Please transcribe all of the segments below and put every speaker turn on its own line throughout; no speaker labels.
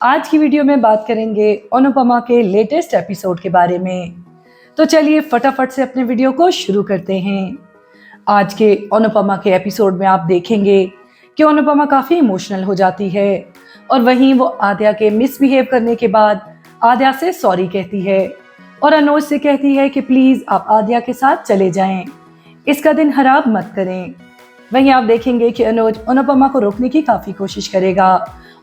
आज की वीडियो में बात करेंगे अनुपमा के लेटेस्ट एपिसोड के बारे में। तो चलिए फटाफट से अपने वीडियो को शुरू करते हैं। आज के अनुपमा के एपिसोड में आप देखेंगे कि अनुपमा काफ़ी इमोशनल हो जाती है और वहीं वो आद्या के मिसबिहेव करने के बाद आद्या से सॉरी कहती है और अनुज से कहती है कि प्लीज़ आप आद्या के साथ चले जाएं, इसका दिन खराब मत करें। वहीं आप देखेंगे कि अनुज अनुपमा को रोकने की काफ़ी कोशिश करेगा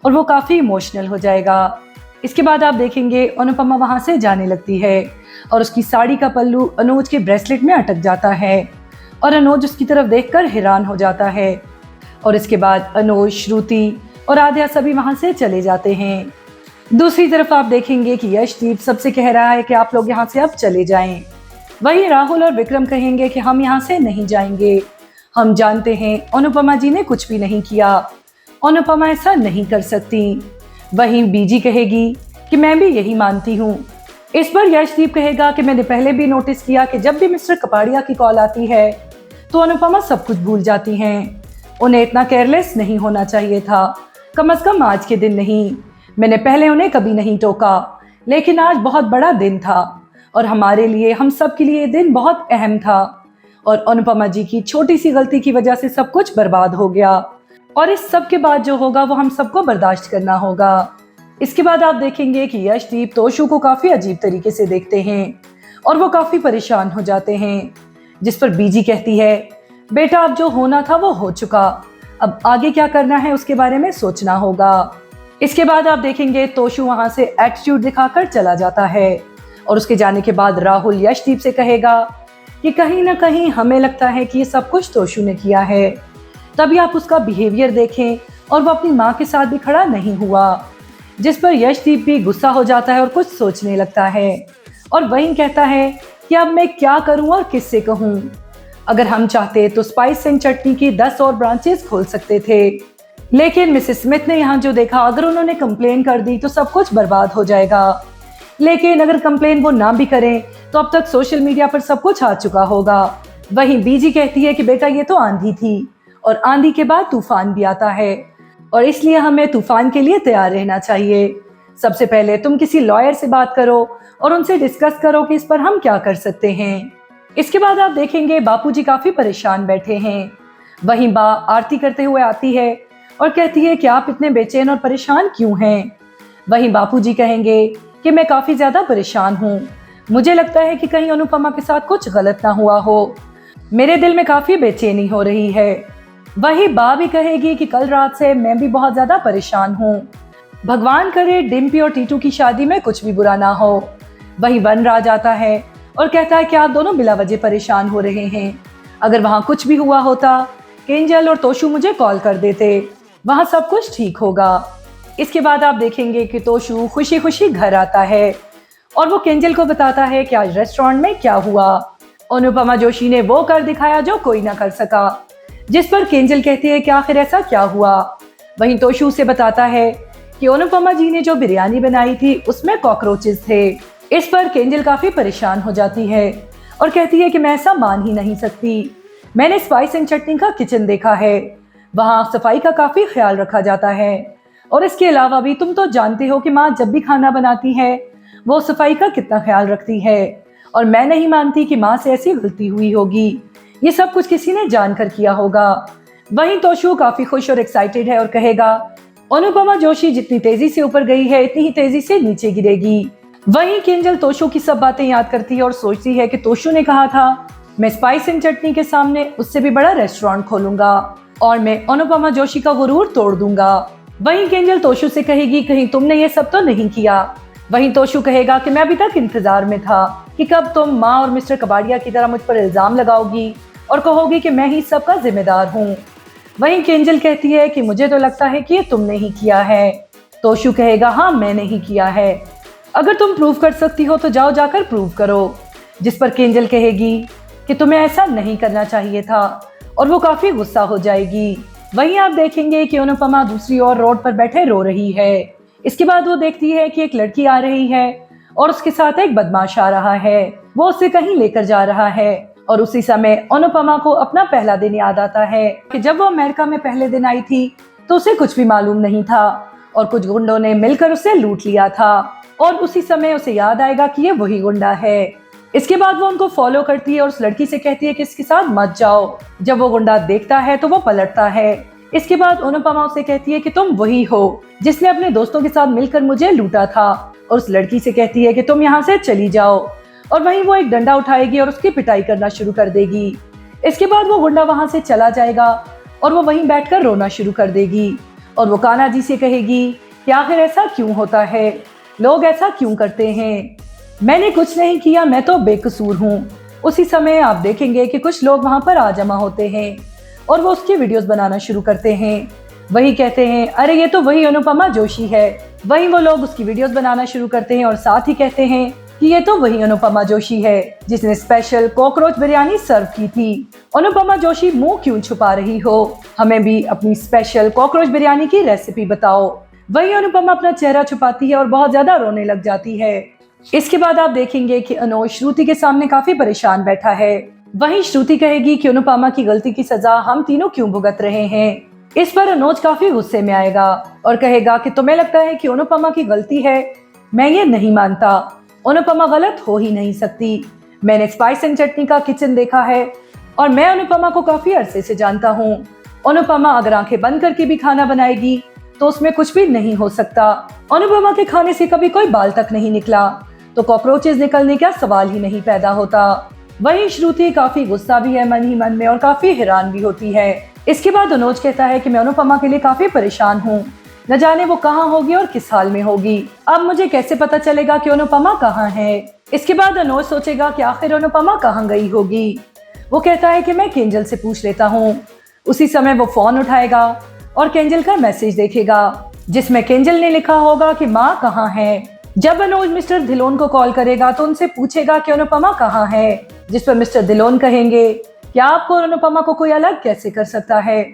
और वो काफ़ी इमोशनल हो जाएगा। इसके बाद आप देखेंगे अनुपमा वहाँ से जाने लगती है और उसकी साड़ी का पल्लू अनुज के ब्रेसलेट में अटक जाता है और अनुज उसकी तरफ देखकर हैरान हो जाता है। और इसके बाद अनुज, श्रुति और आद्या सभी वहाँ से चले जाते हैं। दूसरी तरफ आप देखेंगे कि यशदीप सबसे कह रहा है कि आप लोग यहाँ से अब चले जाएं। वहीं राहुल और विक्रम कहेंगे कि हम यहाँ से नहीं जाएंगे, हम जानते हैं अनुपमा जी ने कुछ भी नहीं किया, अनुपमा ऐसा नहीं कर सकती। वहीं बीजी कहेगी कि मैं भी यही मानती हूँ। इस पर यशदीप कहेगा कि मैंने पहले भी नोटिस किया कि जब भी मिस्टर कपाड़िया की कॉल आती है तो अनुपमा सब कुछ भूल जाती हैं। उन्हें इतना केयरलेस नहीं होना चाहिए था, कम से कम आज के दिन नहीं। मैंने पहले उन्हें कभी नहीं टोका, लेकिन आज बहुत बड़ा दिन था और हमारे लिए, हम सब के लिए ये दिन बहुत अहम था और अनुपमा जी की छोटी सी गलती की वजह से सब कुछ बर्बाद हो गया और इस सब के बाद जो होगा वो हम सबको बर्दाश्त करना होगा। इसके बाद आप देखेंगे कि यशदीप तोशु को काफ़ी अजीब तरीके से देखते हैं और वो काफ़ी परेशान हो जाते हैं, जिस पर बीजी कहती है बेटा अब जो होना था वो हो चुका, अब आगे क्या करना है उसके बारे में सोचना होगा। इसके बाद आप देखेंगे तोशु वहाँ से एटीट्यूड दिखाकर चला जाता है और उसके जाने के बाद राहुल यशदीप से कहेगा कि कहीं ना कहीं हमें लगता है कि ये सब कुछ तोशु ने किया है, तभी आप उसका बिहेवियर देखें और वो अपनी माँ के साथ भी खड़ा नहीं हुआ। जिस पर यशदीप भी गुस्सा हो जाता है और कुछ सोचने लगता है और वहीं कहता है कि अब मैं क्या करूं और किससे कहूं। अगर हम चाहते तो स्पाइस एंड चटनी की 10 और ब्रांचेस खोल सकते थे, लेकिन मिसेस स्मिथ ने यहाँ जो देखा, अगर उन्होंने कंप्लेन कर दी तो सब कुछ बर्बाद हो जाएगा। लेकिन अगर कंप्लेन वो ना भी करें तो अब तक सोशल मीडिया पर सब कुछ आ चुका होगा। वहीं बीजी कहती है कि बेटा ये तो आंधी थी और आंधी के बाद तूफान भी आता है और इसलिए हमें तूफान के लिए तैयार रहना चाहिए। सबसे पहले तुम किसी लॉयर से बात करो और उनसे डिस्कस करो कि इस पर हम क्या कर सकते हैं। इसके बाद आप देखेंगे बापूजी काफी परेशान बैठे हैं। वहीं बा आरती करते हुए आती है और कहती है कि आप इतने बेचैन और परेशान क्यों हैं। वहीं बापूजी कहेंगे कि मैं काफी ज्यादा परेशान हूँ, मुझे लगता है कि कहीं अनुपमा के साथ कुछ गलत ना हुआ हो, मेरे दिल में काफी बेचैनी हो रही है। वही बा भी कहेगी कि कल रात से मैं भी बहुत ज्यादा परेशान हूँ, भगवान करे डिम्पी और टीटू की शादी में कुछ भी बुरा ना हो। वही वनराज आता है और कहता है कि आप दोनों बिला वजह परेशान हो रहे हैं, अगर वहाँ कुछ भी हुआ होता केंजल और तोशु मुझे कॉल कर देते, वहाँ सब कुछ ठीक होगा। इसके बाद आप देखेंगे कि तोशु खुशी खुशी घर आता है और वो केंजल को बताता है कि आज रेस्टोरेंट में क्या हुआ। अनुपमा जोशी ने वो कर दिखाया जो कोई ना कर सका, जिस पर केंजल कहती है कि आखिर ऐसा क्या हुआ। वहीं तोशु से बताता है कि अनुपमा जी ने जो बिरयानी बनाई थी उसमें कॉकरोचेस थे। इस पर केंजल काफी परेशान हो जाती है और कहती है कि मैं ऐसा मान ही नहीं सकती, मैंने स्पाइस एंड चटनी का किचन देखा है, वहाँ सफाई का काफी ख्याल रखा जाता है और इसके अलावा भी तुम तो जानते हो कि माँ जब भी खाना बनाती है वो सफाई का कितना ख्याल रखती है और मैं नहीं मानती कि माँ से ऐसी गलती हुई होगी, ये सब कुछ किसी ने जानकर किया होगा। वहीं तोशु काफी खुश और एक्साइटेड है और कहेगा अनुपमा जोशी जितनी तेजी से ऊपर गई है इतनी ही तेजी से नीचे गिरेगी। वहीं केंजल तोशु की सब बातें याद करती है और सोचती है कि तोशु ने कहा था मैं स्पाइस एंड चटनी के सामने उससे भी बड़ा रेस्टोरेंट खोलूंगा और मैं अनुपमा जोशी का गुरूर तोड़ दूंगा। वहीं केंजल तोशु से कहेगी कहीं तुमने ये सब तो नहीं किया। वहीं तोशु कहेगा कि मैं अभी तक इंतजार में था कि कब तुम माँ और मिस्टर कबाड़िया की तरह मुझ पर इल्जाम लगाओगी और कहोगी कि मैं ही सबका जिम्मेदार हूँ। वहीं केंजल कहती है कि मुझे तो लगता है कि ये तुमने ही किया है। तोशु कहेगा हाँ मैंने ही किया है, अगर तुम प्रूव कर सकती हो तो जाओ जाकर प्रूव करो। जिस पर केंजल कहेगी कि तुम्हें ऐसा नहीं करना चाहिए था और वो काफी गुस्सा हो जाएगी। वहीं आप देखेंगे कि अनुपमा दूसरी ओर रोड पर बैठे रो रही है। इसके बाद वो देखती है कि एक लड़की आ रही है और उसके साथ एक बदमाश आ रहा है, वो उसे कहीं लेकर जा रहा है और उसी समय अनुपमा को अपना पहला दिन याद आता है कि जब वो अमेरिका में पहले दिन आई थी तो उसे कुछ भी मालूम नहीं था और कुछ गुंडों ने मिलकर उसे लूट लिया था और उसी समय उसे याद आएगा कि ये वही गुंडा है। इसके बाद वो उनको फॉलो करती है और उस लड़की से कहती है कि इसके साथ मत जाओ। जब वो गुंडा देखता है तो वो पलटता है। इसके बाद अनुपमा उसे कहती है कि तुम वही हो जिसने अपने दोस्तों के साथ मिलकर मुझे लूटा था, और उस लड़की से कहती है कि तुम यहाँ से चली जाओ। और वहीं वो एक डंडा उठाएगी और उसकी पिटाई करना शुरू कर देगी। इसके बाद वो गुंडा वहां से चला जाएगा और वो वहीं बैठकर रोना शुरू कर देगी और वो कान्हा जी से कहेगी कि आखिर ऐसा क्यों होता है, लोग ऐसा क्यों करते हैं, मैंने कुछ नहीं किया, मैं तो बेकसूर हूँ। उसी समय आप देखेंगे कि कुछ लोग वहां पर आ जमा होते हैं और वो उसकी वीडियोस बनाना शुरू करते हैं। वही कहते हैं अरे ये तो वही अनुपमा जोशी है। वही वो लोग उसकी वीडियोस बनाना शुरू करते हैं और साथ ही कहते हैं कि ये तो वही अनुपमा जोशी है जिसने स्पेशल कॉकरोच बिरयानी सर्व की थी। अनुपमा जोशी मुंह क्यों छुपा रही हो, हमें भी अपनी स्पेशल कॉकरोच बिरयानी की रेसिपी बताओ। वही अनुपमा अपना चेहरा छुपाती है और बहुत ज्यादा रोने लग जाती है। इसके बाद आप देखेंगे कि अनुज श्रुति के सामने काफी परेशान बैठा है। वहीं श्रुति कहेगी कि अनुपमा की गलती की सजा हम तीनों क्यों भुगत रहे हैं। इस पर अनुज काफी गुस्से में आएगा और कहेगा कि तुम्हें लगता है कि अनुपमा की गलती है, मैं ये नहीं मानता। अनुपमा गलत हो ही नहीं सकती। मैंने स्पाइस एंड चटनी का किचन देखा है और मैं अनुपमा को काफी अरसे से जानता हूँ। अनुपमा अगर आंखें बंद करके भी खाना बनाएगी तो उसमें कुछ भी नहीं हो सकता। अनुपमा के खाने से कभी कोई बाल तक नहीं निकला तो कॉकरोचेस निकलने का सवाल ही नहीं पैदा होता। वहीं श्रुति काफी गुस्सा भी है मन ही मन में और काफी हैरान भी होती है। इसके बाद अनुज कहता है कि मैं अनुपमा के लिए काफी परेशान हूँ, न जाने वो कहाँ होगी और किस हाल में होगी। अब मुझे कैसे पता चलेगा कि अनुपमा कहाँ है। इसके बाद अनुज सोचेगा कि आखिर अनुपमा कहाँ गई होगी। वो कहता है कि मैं केंजल से पूछ लेता हूँ। उसी समय वो फोन उठाएगा और केंजल का मैसेज देखेगा जिसमें केंजल ने लिखा होगा कि माँ कहाँ है। जब अनुज मिस्टर धिलोन को कॉल करेगा तो उनसे पूछेगा कि अनुपमा कहाँ है, जिस पर मिस्टर धिलोन कहेंगे कि आपको अनुपमा को कोई अलग कैसे कर सकता है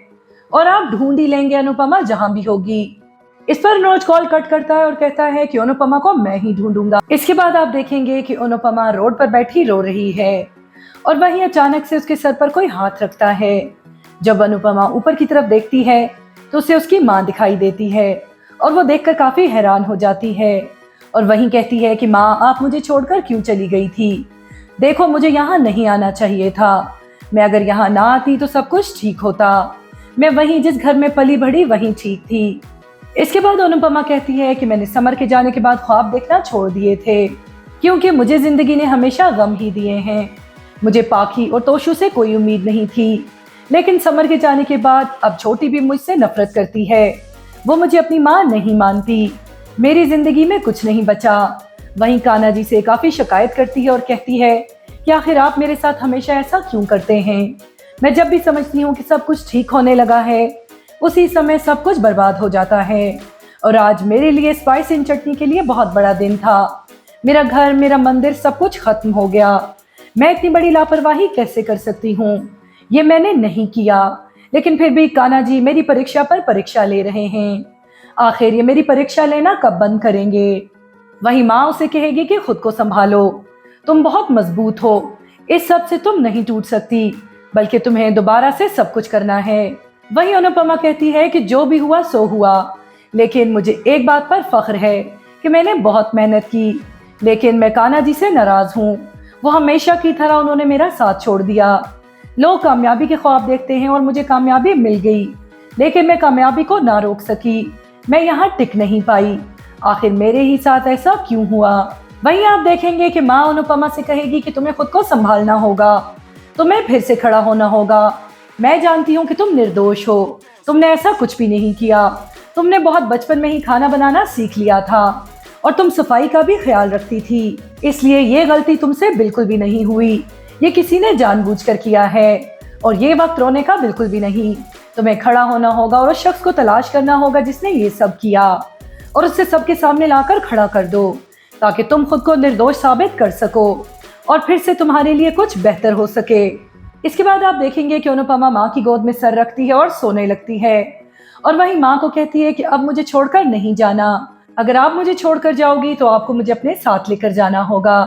और आप ढूंढ ही लेंगे अनुपमा जहां भी होगी। इस पर अनुज कॉल कट करता है और कहता है कि अनुपमा को मैं ही ढूंढूंगा। इसके बाद आप देखेंगे कि अनुपमा रोड पर बैठी रो रही है और वहीं अचानक से उसके सर पर कोई हाथ रखता है। जब अनुपमा ऊपर की तरफ देखती है तो उसे उसकी माँ दिखाई देती है और वो देखकर काफी हैरान हो जाती है और वहीं कहती है कि माँ आप मुझे छोड़कर क्यों चली गई थी, देखो मुझे यहाँ नहीं आना चाहिए था, मैं अगर यहाँ ना आती तो सब कुछ ठीक होता, मैं वहीं जिस घर में पली बढ़ी वहीं ठीक थी। इसके बाद अनुपमा कहती है कि मैंने समर के जाने के बाद ख्वाब देखना छोड़ दिए थे क्योंकि मुझे जिंदगी ने हमेशा गम ही दिए हैं। मुझे पाखी और तोशु से कोई उम्मीद नहीं थी, लेकिन समर के जाने के बाद अब छोटी भी मुझसे नफरत करती है। वो मुझे अपनी माँ नहीं मानती, मेरी जिंदगी में कुछ नहीं बचा। वहीं कान्हा जी से काफी शिकायत करती है और कहती है कि आखिर आप मेरे साथ हमेशा ऐसा क्यों करते हैं। मैं जब भी समझती हूँ कि सब कुछ ठीक होने लगा है उसी समय सब कुछ बर्बाद हो जाता है। और आज मेरे लिए स्पाइस एंड चटनी के लिए बहुत बड़ा दिन था। मेरा घर, मेरा मंदिर, सब कुछ खत्म हो गया। मैं इतनी बड़ी लापरवाही कैसे कर सकती हूँ, ये मैंने नहीं किया। लेकिन फिर भी कान्हा जी मेरी परीक्षा पर परीक्षा ले रहे हैं। आखिर ये मेरी परीक्षा लेना कब बंद करेंगे। वही माँ उसे कहेगी कि खुद को संभालो, तुम बहुत मजबूत हो, इस सब से तुम नहीं टूट सकती, बल्कि तुम्हें दोबारा से सब कुछ करना है। वही अनुपमा कहती है कि जो भी हुआ सो हुआ, लेकिन मुझे एक बात पर फख्र है कि मैंने बहुत मेहनत की, लेकिन मैं कान्हा जी से नाराज हूँ। वो हमेशा की तरह उन्होंने मेरा साथ छोड़ दिया। लोग कामयाबी के ख्वाब देखते हैं और मुझे कामयाबी मिल गई, लेकिन मैं कामयाबी को ना रोक सकी, मैं यहाँ टिक नहीं पाई। आखिर मेरे ही साथ ऐसा क्यों हुआ। वहीं आप देखेंगे कि माँ अनुपमा से कहेगी कि तुम्हें खुद को संभालना होगा, तुम्हें फिर से खड़ा होना होगा। मैं जानती हूँ कि तुम निर्दोष हो, तुमने ऐसा कुछ भी नहीं किया। तुमने बहुत बचपन में ही खाना बनाना सीख लिया था और तुम सफाई का भी ख्याल रखती थी, इसलिए ये गलती तुमसे बिल्कुल भी नहीं हुई। ये किसी ने जानबूझकर किया है और ये वक्त रोने का बिल्कुल भी नहीं। तुम्हें खड़ा होना होगा और उस शख्स को तलाश करना होगा जिसने ये सब किया और उससे सबके सामने लाकर खड़ा कर दो, ताकि तुम खुद को निर्दोष साबित कर सको और फिर से तुम्हारे लिए कुछ बेहतर हो सके। इसके बाद आप देखेंगे कि अनुपमा माँ की गोद में सर रखती है और सोने लगती है और वहीं माँ को कहती है कि अब मुझे छोड़कर नहीं जाना, अगर आप मुझे छोड़कर जाओगी तो आपको मुझे अपने साथ लेकर जाना होगा।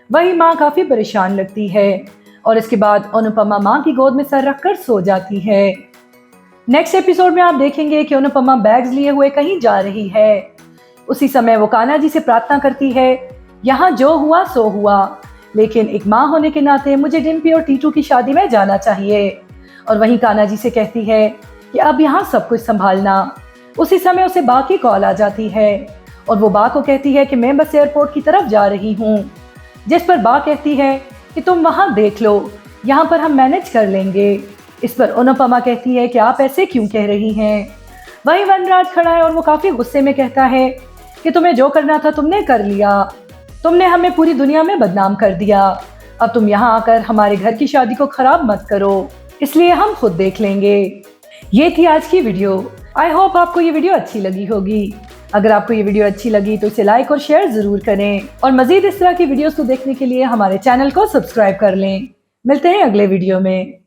वहीं माँ काफी परेशान लगती है और इसके बाद अनुपमा माँ की गोद में सर रखकर सो जाती है। नेक्स्ट एपिसोड में आप देखेंगे कि अनुपमा बैग्स लिए हुए कहीं जा रही है। उसी समय वो कान्हा जी से प्रार्थना करती है, यहाँ जो हुआ सो हुआ, लेकिन एक माँ होने के नाते मुझे डिम्पी और टीटू की शादी में जाना चाहिए। और वहीं कान्हा जी से कहती है कि अब यहाँ सब कुछ संभालना। उसी समय उसे बा की कॉल आ जाती है और वो बा को कहती है कि मैं बस एयरपोर्ट की तरफ जा रही हूँ, जिस पर बा कहती है कि तुम वहाँ देख लो, यहाँ पर हम मैनेज कर लेंगे। इस पर अनुपमा कहती है कि आप ऐसे क्यों कह रही हैं। वहीं वनराज खड़ा है और वो काफ़ी गुस्से में कहता है कि तुम्हें जो करना था तुमने कर लिया, तुमने हमें पूरी दुनिया में बदनाम कर दिया, अब तुम यहाँ आकर हमारे घर की शादी को खराब मत करो, इसलिए हम खुद देख लेंगे। ये थी आज की वीडियो। आई होप आपको ये वीडियो अच्छी लगी होगी। अगर आपको ये वीडियो अच्छी लगी तो इसे लाइक और शेयर ज़रूर करें और मज़ीद इस तरह की वीडियोस को देखने के लिए हमारे चैनल को सब्सक्राइब कर लें। मिलते हैं अगले वीडियो में।